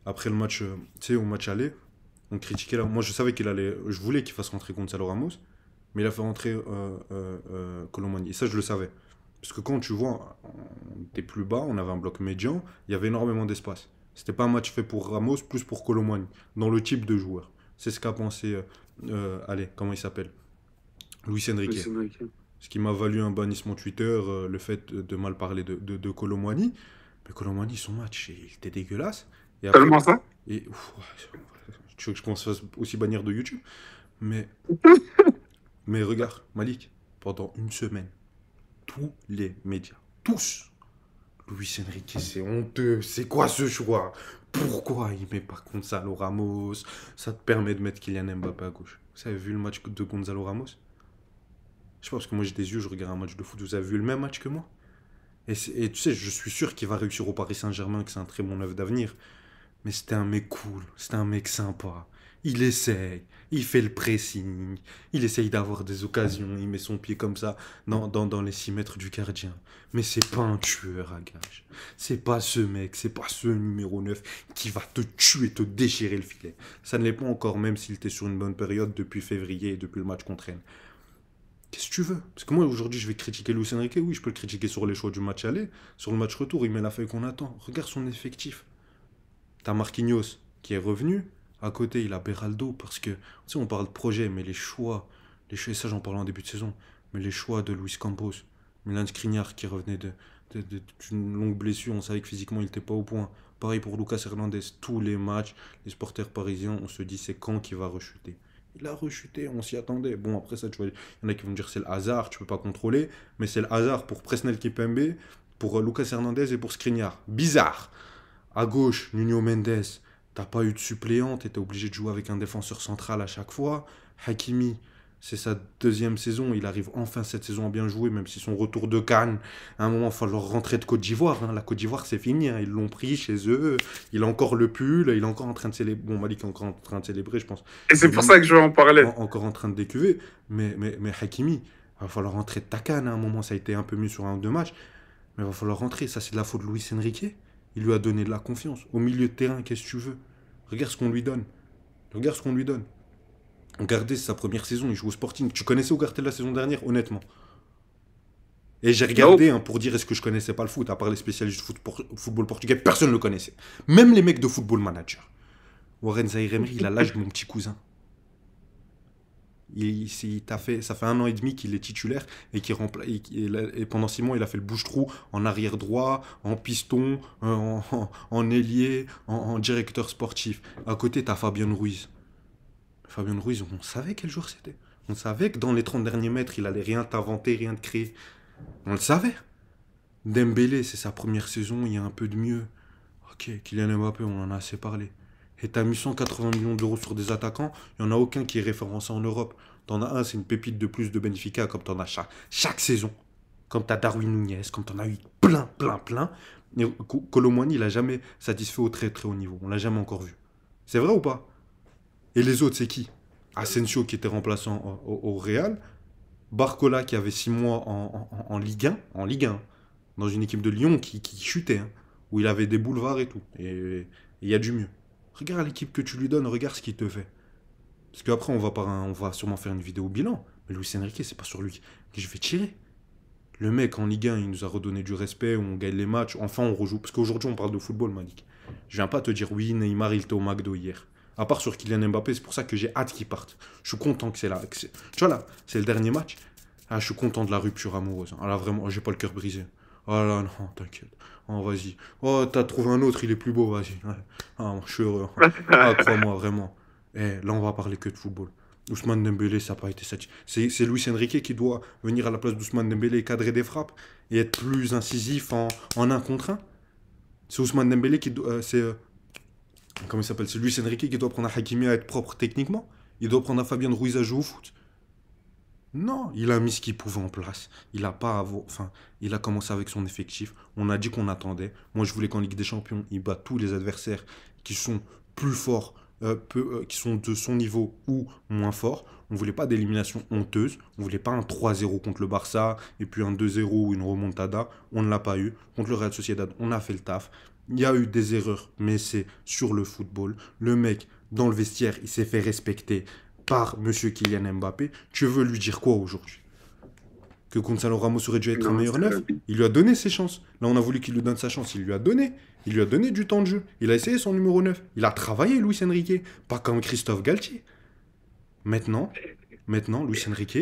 Après le match, tu sais, au match aller, on critiquait là. Moi, je savais qu'il allait. Je voulais qu'il fasse rentrer Gonzalo Ramos, mais il a fait rentrer Colomani. Et ça, je le savais. Parce que quand tu vois, on était plus bas, on avait un bloc médian, il y avait énormément d'espace. C'était pas un match fait pour Ramos, plus pour Colomani, dans le type de joueur. C'est ce qu'a pensé, allez, comment il s'appelle? Luis Enrique. Luis Enrique. Ce qui m'a valu un bannissement Twitter, le fait de mal parler de Colomani. Mais Colomani, son match, il était dégueulasse. Et après, Seulement ça? et, ouf, ouais, tu veux que je pense aussi bannir de YouTube? Mais, mais regarde, Malik, pendant une semaine, tous les médias, tous, Luis Enrique, c'est honteux. C'est quoi ce choix? Pourquoi il met pas Gonzalo Ramos? Ça te permet de mettre Kylian Mbappé à gauche. Vous avez vu le match de Gonzalo Ramos? Je sais pas, parce que moi j'ai des yeux, je regarde un match de foot. Vous avez vu le même match que moi? Et tu sais, je suis sûr qu'il va réussir au Paris Saint-Germain, que c'est un très bon œuvre d'avenir. Mais c'était un mec cool, c'était un mec sympa. Il essaye, il fait le pressing, il essaye d'avoir des occasions, il met son pied comme ça dans les 6 mètres du gardien. Mais c'est pas un tueur à gage. C'est pas ce mec, c'est pas ce numéro 9 qui va te tuer, te déchirer le filet. Ça ne l'est pas encore, même s'il était sur une bonne période depuis février et depuis le match contre Rennes. Qu'est-ce que tu veux? Parce que moi, aujourd'hui, je vais critiquer Luis Enrique. Oui, je peux le critiquer sur les choix du match aller. Sur le match retour, il met la feuille qu'on attend. Regarde son effectif. T'as Marquinhos qui est revenu. À côté, il a Beraldo. Parce que, tu sais, on parle de projet, mais et ça, j'en parlais en début de saison. Mais les choix de Luis Campos, Milan Skriniar qui revenait d'une longue blessure, on savait que physiquement, il n'était pas au point. Pareil pour Lucas Hernandez. Tous les matchs, les supporters parisiens, on se dit c'est quand qu'il va rechuter. Il a rechuté, on s'y attendait. Bon, après ça, tu vois, il y en a qui vont me dire c'est le hasard, tu peux pas contrôler, mais c'est le hasard pour Presnel Kipembe, pour Lucas Hernandez et pour Skriniar. Bizarre. À gauche, Nuno Mendes, t'as pas eu de suppléant, t'étais obligé de jouer avec un défenseur central à chaque fois. Hakimi, c'est sa deuxième saison, il arrive enfin cette saison à bien jouer, même si son retour de Cannes, à un moment, il va falloir rentrer de Côte d'Ivoire. Hein. La Côte d'Ivoire, c'est fini, hein. Ils l'ont pris chez eux, il a encore le pull, il est encore en train de célébrer. Bon, Malik est encore en train de célébrer, je pense. Et c'est pour ça que je vais en parler. Encore en train de décuver, mais Hakimi, il va falloir rentrer de ta Cannes. À un moment, ça a été un peu mieux sur un ou deux matchs, mais il va falloir rentrer. Ça, c'est de la faute de Luis Enrique. Il lui a donné de la confiance. Au milieu de terrain, qu'est-ce que tu veux? Regarde ce qu'on lui donne. Regarde ce qu'on lui donne. Regardez, c'est sa première saison, il joue au Sporting. Tu connaissais Ougarté la saison dernière, honnêtement? Et j'ai regardé hein, pour dire est-ce que je connaissais pas le foot, à part les spécialistes du football portugais, personne ne le connaissait. Même les mecs de Football Manager. Warren Zaïre-Emery, il a l'âge de mon petit cousin. Ça fait 1 an et demi qu'il est titulaire et pendant 6 mois il a fait le bouche-trou en arrière droit, en piston, en ailier, en directeur sportif. À côté t'as Fabien Ruiz. Fabien Ruiz, on savait quel joueur c'était. On savait que dans les 30 derniers mètres il allait rien t'inventer, rien te créer. On le savait. Dembélé, c'est sa première saison, il y a un peu de mieux. Ok, Kylian Mbappé, on en a assez parlé. Et t'as mis 180 millions d'euros sur des attaquants, il n'y en a aucun qui est référencé en Europe. T'en as un, c'est une pépite de plus de Benfica, comme t'en as chaque saison. comme t'as Darwin Nunez, comme t'en as eu plein. Et Kolo Muani, il a jamais satisfait au très très haut niveau. On l'a jamais encore vu. C'est vrai ou pas? Et les autres, c'est qui? Asensio qui était remplaçant au Real. Barcola qui avait 6 mois en Ligue 1, dans une équipe de Lyon qui chutait, hein, où il avait des boulevards et tout. Et il y a du mieux. Regarde l'équipe que tu lui donnes, regarde ce qu'il te fait. Parce qu'après, on va sûrement faire une vidéo bilan. Mais Luis Enrique, c'est pas sur lui que je vais tirer. Le mec en Ligue 1, il nous a redonné du respect, on gagne les matchs, enfin on rejoue. Parce qu'aujourd'hui, on parle de football, Malik. Je viens pas te dire, oui, Neymar, il était au McDo hier. À part sur Kylian Mbappé, c'est pour ça que j'ai hâte qu'il parte. Je suis content que c'est là. Tu vois là, c'est le dernier match. Ah, je suis content de la rupture amoureuse. Ah là, vraiment, j'ai pas le cœur brisé. Oh là, non, t'inquiète. Oh, vas-y. Oh, t'as trouvé un autre, il est plus beau, vas-y. Ouais. Ah, je suis heureux. Ah, crois-moi, vraiment. Eh, là, on va parler que de football. Ousmane Dembélé, ça n'a pas été satisfait. C'est Luis Enrique qui doit venir à la place d'Ousmane Dembélé, cadrer des frappes et être plus incisif en 1 contre 1. C'est Ousmane Dembélé qui doit. Comment il s'appelle? C'est Luis Enrique qui doit prendre à Hakimi à être propre techniquement. Il doit prendre à Fabien Ruiz à jouer au foot. Non, il a mis ce qu'il pouvait en place. Il a pas enfin, il a commencé avec son effectif. On a dit qu'on attendait. Moi, je voulais qu'en Ligue des Champions, il bat tous les adversaires qui sont plus forts, qui sont de son niveau ou moins forts. On voulait pas d'élimination honteuse. On voulait pas un 3-0 contre le Barça et puis un 2-0 ou une remontada. On ne l'a pas eu. Contre le Real Sociedad, on a fait le taf. Il y a eu des erreurs, mais c'est sur le football. Le mec, dans le vestiaire, il s'est fait respecter par monsieur Kylian Mbappé. Tu veux lui dire quoi aujourd'hui? Que Gonzalo Ramos aurait dû être un meilleur neuf? Il lui a donné ses chances. Là, on a voulu qu'il lui donne sa chance. Il lui a donné. Il lui a donné du temps de jeu. Il a essayé son numéro 9. Il a travaillé, Luis Enrique. Pas comme Christophe Galtier. Maintenant, Luis Enrique,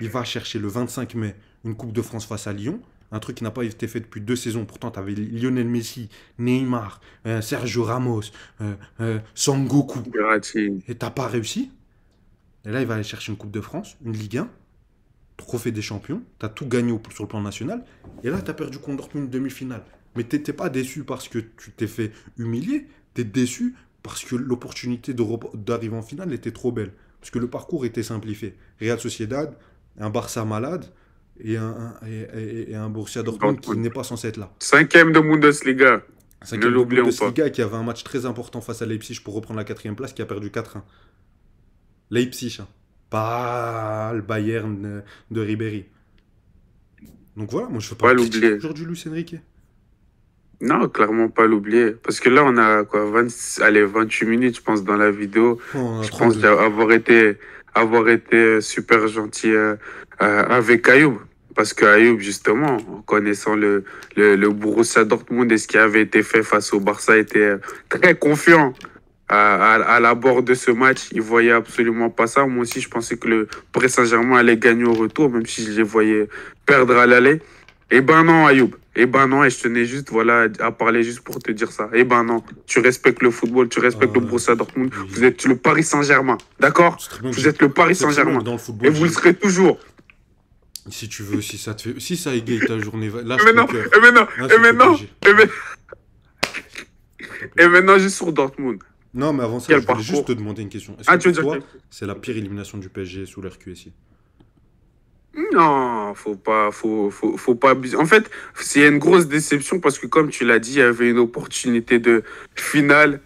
il va chercher le 25 mai une Coupe de France face à Lyon. Un truc qui n'a pas été fait depuis 2 saisons. Pourtant, tu avais Lionel Messi, Neymar, Sergio Ramos, Sangoku. Et t'as pas réussi. Et là, il va aller chercher une Coupe de France, une Ligue 1, trophée des champions. T'as tout gagné sur le plan national. Et là, t'as perdu contre Dortmund demi-finale. Mais t'étais pas déçu parce que tu t'es fait humilier. T'es déçu parce que l'opportunité d'arriver en finale était trop belle. Parce que le parcours était simplifié. Real Sociedad, un Barça malade et un Borussia Dortmund qui n'est pas censé être là. 5e de Bundesliga. 5e de Bundesliga qui avait un match très important face à Leipzig pour reprendre la 4e place, qui a perdu 4-1. Leipzig, hein. Pas le Bayern de Ribéry. Donc voilà, moi je ne veux pas l'oublier aujourd'hui Luis Enrique. Non, clairement pas l'oublier. Parce que là, on a quoi, 28 minutes, je pense, dans la vidéo. Je pense avoir été super gentil avec Ayoub. Parce que Ayoub, justement, en connaissant le Borussia Dortmund et ce qui avait été fait face au Barça, était très confiant à l'abord de ce match. Il voyait absolument pas ça. Moi aussi, je pensais que le Paris Saint-Germain allait gagner au retour, même si je les voyais perdre à l'aller. Eh ben non, Ayoub. Eh ben non, et je tenais juste à parler juste pour te dire ça. Eh ben non, tu respectes le football, tu respectes le Borussia Dortmund. Oui. Vous êtes le Paris Saint-Germain, d'accord? Vous êtes le Paris Saint-Germain. Et vous le serez toujours. Si tu veux, si ça te fait, si ça égaye ta journée, là, et maintenant, juste sur Dortmund. Non, mais avant ça, je voulais juste te demander une question. Est-ce que pour toi, c'est la pire élimination du PSG sous l'RQSI? Non, faut pas abuser. En fait, c'est une grosse déception parce que, comme tu l'as dit, il y avait une opportunité de finale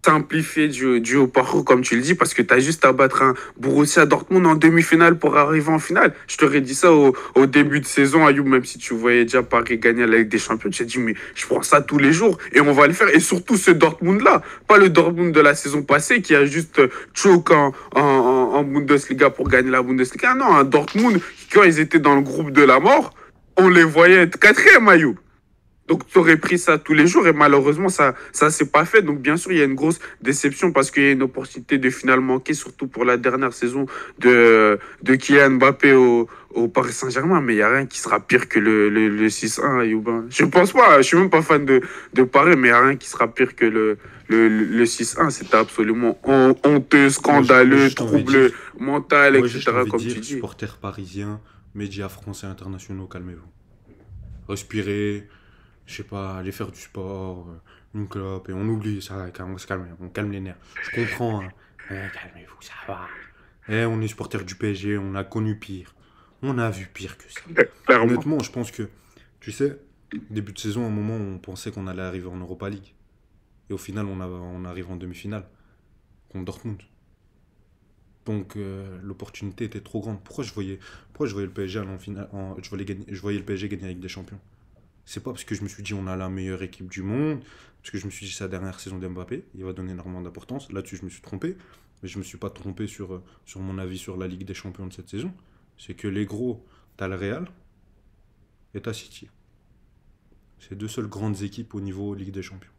simplifiée due au parcours, comme tu le dis, parce que tu as juste à battre un Borussia Dortmund en demi-finale pour arriver en finale. Je t'aurais dit ça au début de saison, Ayoub, même si tu voyais déjà Paris gagner la Ligue des Champions. Tu t'es dit, mais je prends ça tous les jours et on va le faire. Et surtout ce Dortmund-là, pas le Dortmund de la saison passée qui a juste choke en Bundesliga pour gagner la Bundesliga. Non, un Dortmund, quand ils étaient dans le groupe de la mort, on les voyait être 4e, Ayoub. Donc, tu aurais pris ça tous les jours et malheureusement, ça s'est pas fait. Donc, bien sûr, il y a une grosse déception parce qu'il y a une opportunité de finale manquée, surtout pour la dernière saison de Kylian Mbappé au Paris Saint-Germain. Mais il n'y a rien qui sera pire que le 6-1, Ayoub. Je pense pas, je suis même pas fan de Paris, mais il n'y a rien qui sera pire que le 6-1. C'était absolument honteux, scandaleux, trouble mental, etc. Comme tu dis. Supporters parisiens, médias français internationaux, calmez-vous. Respirez. Je sais pas, aller faire du sport, une clope, et on oublie ça, on se calme, on calme les nerfs. Je comprends, hein. Calmez-vous, ça va. On est supporter du PSG, on a connu pire. On a vu pire que ça. Clairement. Honnêtement, je pense que, tu sais, début de saison, à un moment, on pensait qu'on allait arriver en Europa League. Et au final, on arrive en demi-finale contre Dortmund. Donc l'opportunité était trop grande. Pourquoi je voyais le PSG aller en finale, je voyais le PSG gagner la Ligue des Champions. C'est pas parce que je me suis dit on a la meilleure équipe du monde, parce que je me suis dit c'est la dernière saison d'Mbappé, il va donner énormément d'importance. Là-dessus, je me suis trompé, mais je me suis pas trompé sur mon avis sur la Ligue des Champions de cette saison. C'est que les gros, t'as le Real et t'as City. C'est deux seules grandes équipes au niveau Ligue des Champions.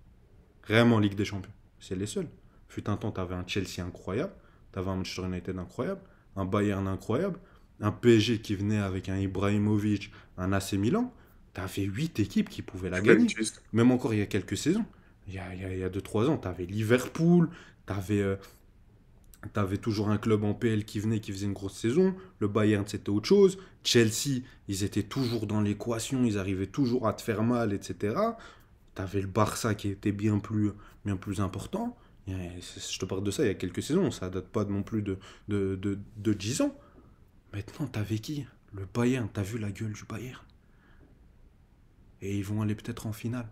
Vraiment Ligue des Champions. C'est les seuls. Fut un temps, t'avais un Chelsea incroyable, t'avais un Manchester United incroyable, un Bayern incroyable, un PSG qui venait avec un Ibrahimovic, un AC Milan. T'avais 8 équipes qui pouvaient la gagner. Juste. Même encore il y a quelques saisons. Il y a 2-3 ans, t'avais Liverpool, t'avais toujours un club en PL qui venait, qui faisait une grosse saison. Le Bayern, c'était autre chose. Chelsea, ils étaient toujours dans l'équation, ils arrivaient toujours à te faire mal, etc. T'avais le Barça qui était bien plus important. Je te parle de ça il y a quelques saisons, ça date pas non plus de 10 ans. Maintenant, t'avais qui? Le Bayern, t'as vu la gueule du Bayern? Et ils vont aller peut-être en finale.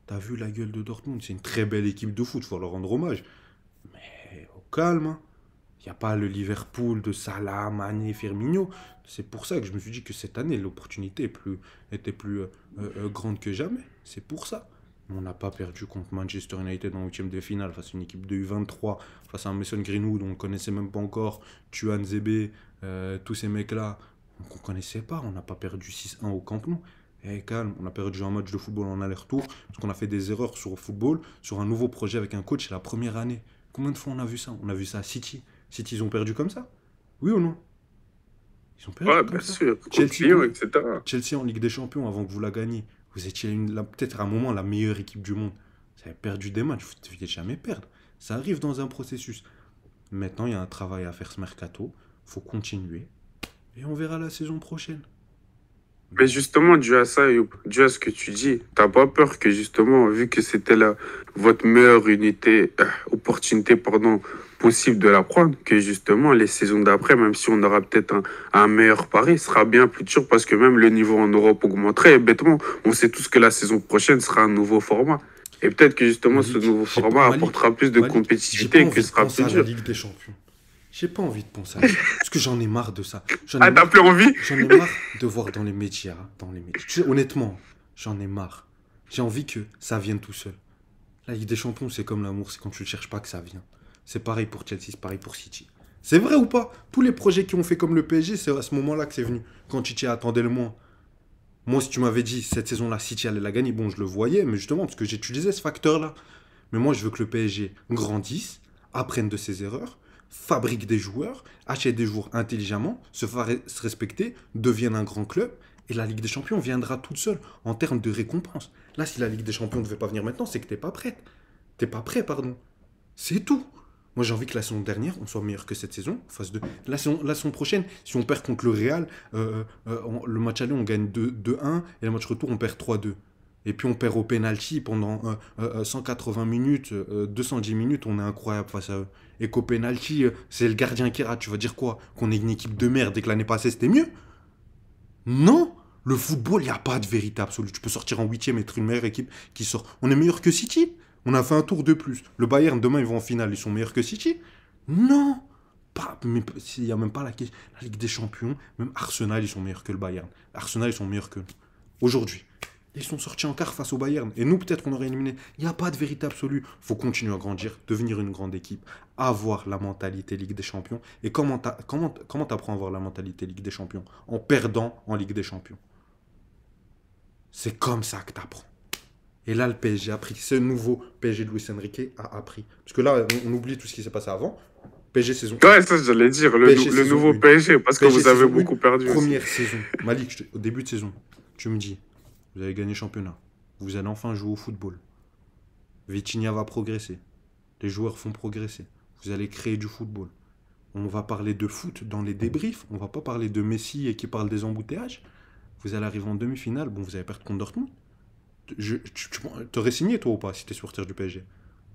T'as vu la gueule de Dortmund? C'est une très belle équipe de foot, faut leur rendre hommage. Mais au calme, hein. Il n'y a pas le Liverpool de Salah, Mané, Firmino. C'est pour ça que je me suis dit que cette année, l'opportunité était plus grande que jamais. C'est pour ça. On n'a pas perdu contre Manchester United en huitième de finale face à une équipe de U23, face à un Mason Greenwood, on ne connaissait même pas encore, Tuan Zebe, tous ces mecs-là. Donc on ne connaissait pas, on n'a pas perdu 6-1 au Camp Nou. Eh, calme, on a perdu un match de football en aller-retour parce qu'on a fait des erreurs sur le football, sur un nouveau projet avec un coach, c'est la première année. Combien de fois on a vu ça? On a vu ça à City. City, ils ont perdu comme ça? Oui ou non? Ils ont perdu Ouais, comme bien ça. sûr. Chelsea, Lyon, etc. Chelsea en Ligue des Champions avant que vous la gagniez. Vous étiez peut-être à un moment la meilleure équipe du monde. Vous avez perdu des matchs, vous ne deviez jamais perdre. Ça arrive dans un processus. Maintenant, il y a un travail à faire ce mercato. Il faut continuer. Et on verra la saison prochaine. Mais justement, dû à ça, Youb, dû à ce que tu dis, t'as pas peur que justement, vu que c'était votre meilleure opportunité, possible de la prendre, que justement, les saisons d'après, même si on aura peut-être un meilleur pari, sera bien plus dur parce que même le niveau en Europe augmenterait. Et bêtement, on sait tous que la saison prochaine sera un nouveau format. Et peut-être que justement, ce nouveau format apportera plus de compétitivité et que ce sera plus à la dur. Ligue des Champions. J'ai pas envie de penser à ça. Parce que j'en ai marre de ça. Ah, t'as plus envie? J'en ai marre de voir dans les médias. Tu sais, honnêtement, j'en ai marre. J'ai envie que ça vienne tout seul. La Ligue des Champions, c'est comme l'amour, c'est quand tu ne cherches pas que ça vient. C'est pareil pour Chelsea, c'est pareil pour City. C'est vrai ou pas? Tous les projets qui ont fait comme le PSG, c'est à ce moment-là que c'est venu. Quand City attendait le moins. Moi, si tu m'avais dit cette saison-là, City allait la gagner, bon, je le voyais, mais justement, parce que j'utilisais ce facteur-là. Mais moi, je veux que le PSG grandisse, apprenne de ses erreurs, fabrique des joueurs, achète des joueurs intelligemment, se respecter, devienne un grand club, et la Ligue des Champions viendra toute seule en termes de récompense. Là, si la Ligue des Champions ne devait pas venir maintenant, c'est que t'es pas prête. T'es pas prêt, pardon. C'est tout. Moi, j'ai envie que la saison dernière, on soit meilleur que cette saison, phase 2. La saison prochaine, si on perd contre le Real, le match aller, on gagne 2-1, et le match retour, on perd 3-2. Et puis on perd au penalty pendant 180 minutes, 210 minutes, on est incroyable face à eux. Et qu'au penalty, c'est le gardien qui rate. Tu vas dire quoi? Qu'on est une équipe de merde et que l'année passée c'était mieux? Non! Le football, il n'y a pas de vérité absolue. Tu peux sortir en huitième et être une meilleure équipe qui sort. On est meilleur que City. On a fait un tour de plus. Le Bayern, demain, ils vont en finale. Ils sont meilleurs que City? Non! Mais il n'y a même pas la Ligue des Champions. Même Arsenal, ils sont meilleurs que le Bayern. Arsenal, ils sont meilleurs que nous. Aujourd'hui. Ils sont sortis en quart face au Bayern. Et nous, peut-être qu'on aurait éliminé. Il n'y a pas de vérité absolue. Il faut continuer à grandir, devenir une grande équipe, avoir la mentalité Ligue des Champions. Et comment t'apprends à avoir la mentalité Ligue des Champions? En perdant en Ligue des Champions. C'est comme ça que t'apprends. Et là, le PSG a appris. Ce nouveau PSG de Luis Enrique a appris. Parce que là, on oublie tout ce qui s'est passé avant. PSG saison 1. Ouais, ça, j'allais dire, le nouveau PSG, parce que PSG vous avez saison beaucoup 1, perdu. Première saison. Malik, au début de saison, tu me dis, vous avez gagné le championnat. Vous allez enfin jouer au football. Vitinha va progresser. Les joueurs font progresser. Vous allez créer du football. On va parler de foot dans les débriefs. On va pas parler de Messi et qui parle des embouteillages. Vous allez arriver en demi-finale. Bon, vous allez perdre contre Dortmund. T'aurais signé, toi, ou pas, si t'es sortir du PSG?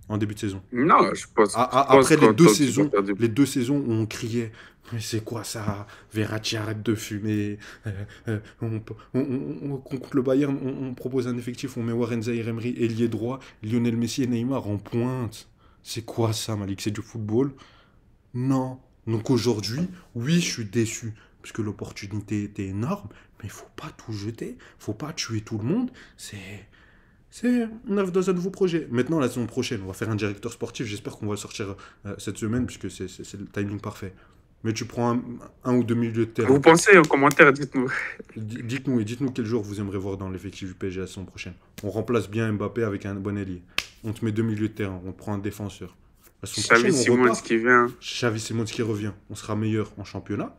en début de saison. Non, Après qu'en tant que les supporter du... 2 saisons où on criait, mais c'est quoi ça? Verratti arrête de fumer. Contre le Bayern, on propose un effectif, on met Warren Zaïre-Emery, ailier droit, Lionel Messi et Neymar en pointe. C'est quoi ça, Malik? C'est du football? Non. Donc aujourd'hui, oui, je suis déçu, parce que l'opportunité était énorme, mais il faut pas tout jeter, faut pas tuer tout le monde. On arrive dans un nouveau projet. Maintenant, la saison prochaine, on va faire un directeur sportif. J'espère qu'on va le sortir cette semaine, puisque c'est le timing parfait. Mais tu prends un ou deux milieux de terrain. Vous pensez en commentaire, dites-nous. Dites-nous quel joueur vous aimeriez voir dans l'effectif du PSG la saison prochaine. On remplace bien Mbappé avec un bon ailier. On te met 2 milieux de terrain, on te prend un défenseur. La saison prochaine, Xavi on Simons repart. qui vient. Xavi Simons qui revient. On sera meilleur en championnat.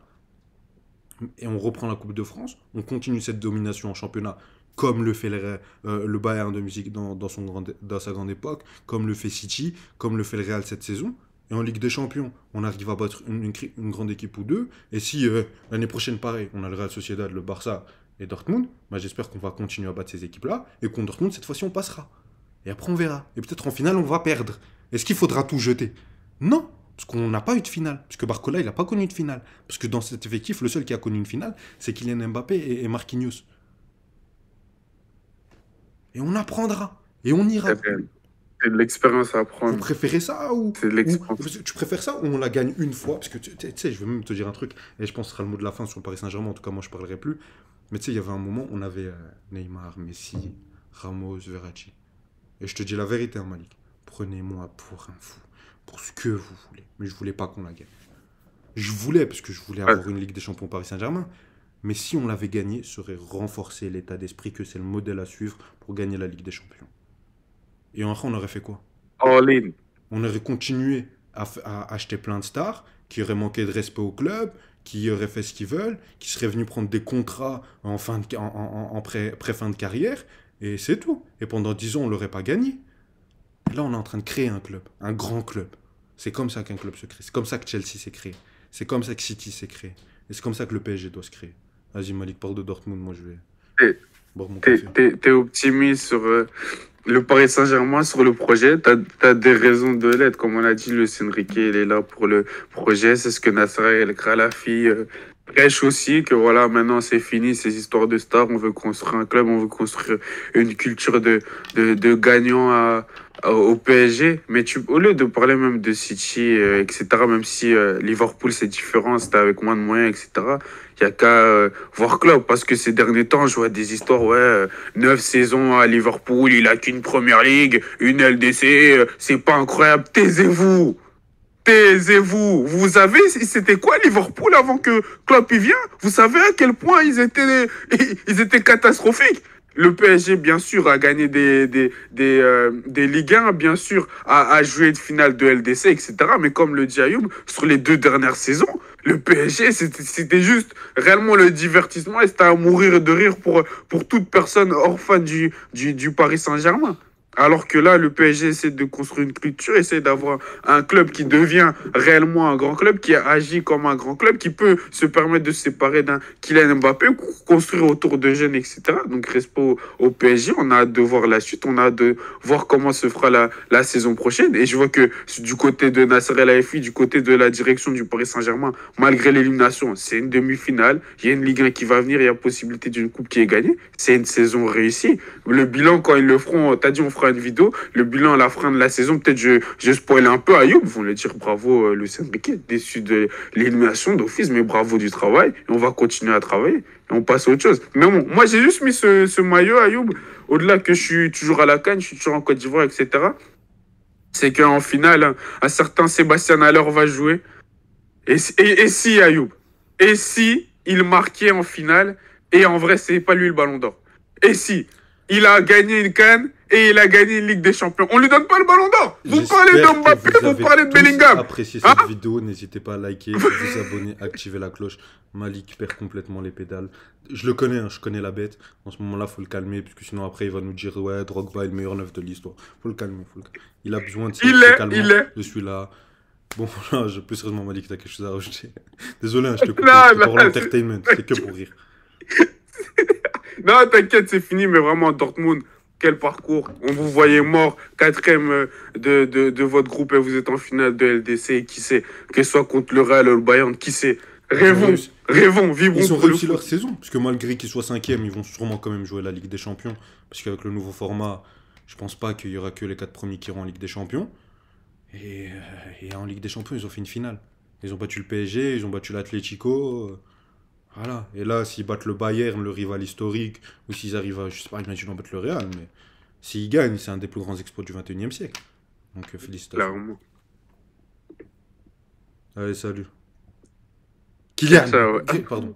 Et on reprend la Coupe de France. On continue cette domination en championnat, comme le fait le Bayern de musique dans sa grande époque, comme le fait City, comme le fait le Real cette saison. Et en Ligue des Champions, on arrive à battre une grande équipe ou deux. Et si l'année prochaine, pareil, on a le Real Sociedad, le Barça et Dortmund, bah, j'espère qu'on va continuer à battre ces équipes-là. Et contre Dortmund, cette fois-ci, on passera. Et après, on verra. Et peut-être en finale, on va perdre. Est-ce qu'il faudra tout jeter? Non, parce qu'on n'a pas eu de finale. Parce que Barcola, il n'a pas connu de finale. Parce que dans cet effectif, le seul qui a connu une finale, c'est Kylian Mbappé et Marquinhos. Et on apprendra. Et on ira. C'est de l'expérience à Vous apprendre. préférez ça ou C'est de l'expérience. tu préfères ça ou on la gagne une fois? Parce que tu sais, je vais même te dire un truc, et je pense que ce sera le mot de la fin sur le Paris Saint-Germain, en tout cas moi je parlerai plus. Mais tu sais, il y avait un moment, on avait Neymar, Messi, Ramos, Verratti. Et je te dis la vérité, hein, Malik. Prenez-moi pour un fou, pour ce que vous voulez. Mais je voulais pas qu'on la gagne. Je voulais, parce que je voulais avoir une Ligue des Champions Paris Saint-Germain. Mais si on l'avait gagné, ça aurait renforcé l'état d'esprit que c'est le modèle à suivre pour gagner la Ligue des Champions. Et enfin, on aurait fait quoi? All in. On aurait continué à acheter plein de stars qui auraient manqué de respect au club, qui auraient fait ce qu'ils veulent, qui seraient venus prendre des contrats en pré-fin de carrière, et c'est tout. Et pendant 10 ans, on ne l'aurait pas gagné. Là, on est en train de créer un club, un grand club. C'est comme ça qu'un club se crée. C'est comme ça que Chelsea s'est créé. C'est comme ça que City s'est créé. Et c'est comme ça que le PSG doit se créer. Vas-y, Malik, parle de Dortmund, moi je vais boire mon café. T'es optimiste sur le Paris Saint-Germain, sur le projet. T'as des raisons de l'être. Comme on a dit, Luis Enrique, il est là pour le projet. C'est ce que Nasser El Khelaifi prêche aussi, que voilà, maintenant c'est fini ces histoires de stars. On veut construire un club, on veut construire une culture de gagnants au PSG. Mais au lieu de parler même de City, etc., même si Liverpool c'est différent, c'était avec moins de moyens, etc., il n'y a qu'à voir Klopp, parce que ces derniers temps, je vois des histoires, 9 saisons à Liverpool, il a qu'une première ligue, une LDC, c'est pas incroyable. Taisez-vous! Taisez-vous! Vous savez, c'était quoi Liverpool avant que Klopp y vienne? Vous savez à quel point ils étaient catastrophiques? Le PSG, bien sûr, a gagné des Ligue 1, bien sûr, a joué de finale de LDC, etc. Mais comme le dit Ayoub, sur les 2 dernières saisons, le PSG, c'était juste réellement le divertissement et c'était à mourir de rire pour toute personne hors fan du Paris Saint-Germain. Alors que là, le PSG essaie de construire une culture, essaie d'avoir un club qui devient réellement un grand club, qui agit comme un grand club, qui peut se permettre de se séparer d'un Kylian Mbappé, construire autour de jeunes, etc. Donc, respect au PSG. On a hâte de voir la suite. On a hâte de voir comment se fera la saison prochaine. Et je vois que du côté de Nasser El Khelaifi, du côté de la direction du Paris Saint-Germain, malgré l'élimination, c'est une demi-finale. Il y a une Ligue 1 qui va venir. Il y a possibilité d'une coupe qui est gagnée. C'est une saison réussie. Le bilan, quand ils le feront, t'as dit, on fera une vidéo, le bilan à la fin de la saison, peut-être je spoil un peu à Ayoub, vont le dire bravo Luis Enrique, déçu de l'élimination d'office, mais bravo du travail, et on va continuer à travailler, et on passe à autre chose. Mais bon, moi j'ai juste mis ce maillot Ayoub, au-delà que je suis toujours à la CAN, je suis toujours en Côte d'Ivoire, etc. C'est qu'en finale, un certain Sébastien Haller va jouer, et si Ayoub, et si il marquait en finale, et en vrai c'est pas lui le ballon d'or, et si il a gagné une CAN et il a gagné une Ligue des Champions. On lui donne pas le ballon d'or. Vous parlez de Mbappé, vous parlez de Bellingham. Appréciez cette vidéo, n'hésitez pas à liker, vous abonner, activer la cloche. Malik perd complètement les pédales. Je le connais, je connais la bête. En ce moment-là, faut le calmer, parce que sinon après il va nous dire ouais, Drogba est le meilleur neuf de l'histoire. Faut le calmer, Il a besoin de Il Je suis là. Bon, là, plus sérieusement, Malik, t'as quelque chose à rajouter. Désolé, je te coupe. C'est pour l'entertainment, c'est que pour rire. Non, t'inquiète, c'est fini, mais vraiment, Dortmund, Quel parcours. On vous voyait mort, quatrième de votre groupe et vous êtes en finale de LDC. Et qui sait, que ce soit contre le Real ou le Bayern, qui sait. Rêvons, rêvons, vivrons Ils ont pour le réussi foot. leur saison, parce que malgré qu'ils soient cinquièmes, ils vont sûrement quand même jouer la Ligue des Champions, parce qu'avec le nouveau format, je pense pas qu'il y aura que les 4 premiers qui iront en Ligue des Champions. Et en Ligue des Champions, ils ont fait une finale. Ils ont battu le PSG, ils ont battu l'Atlético. Voilà. Et là, s'ils battent le Bayern, le rival historique, ou s'ils arrivent à, je sais pas, imaginons battre le Real, mais s'ils gagnent, c'est un des plus grands exploits du 21e siècle. Donc félicitations. Clairement. Allez, salut. Kylian. Ça, ouais. Pardon.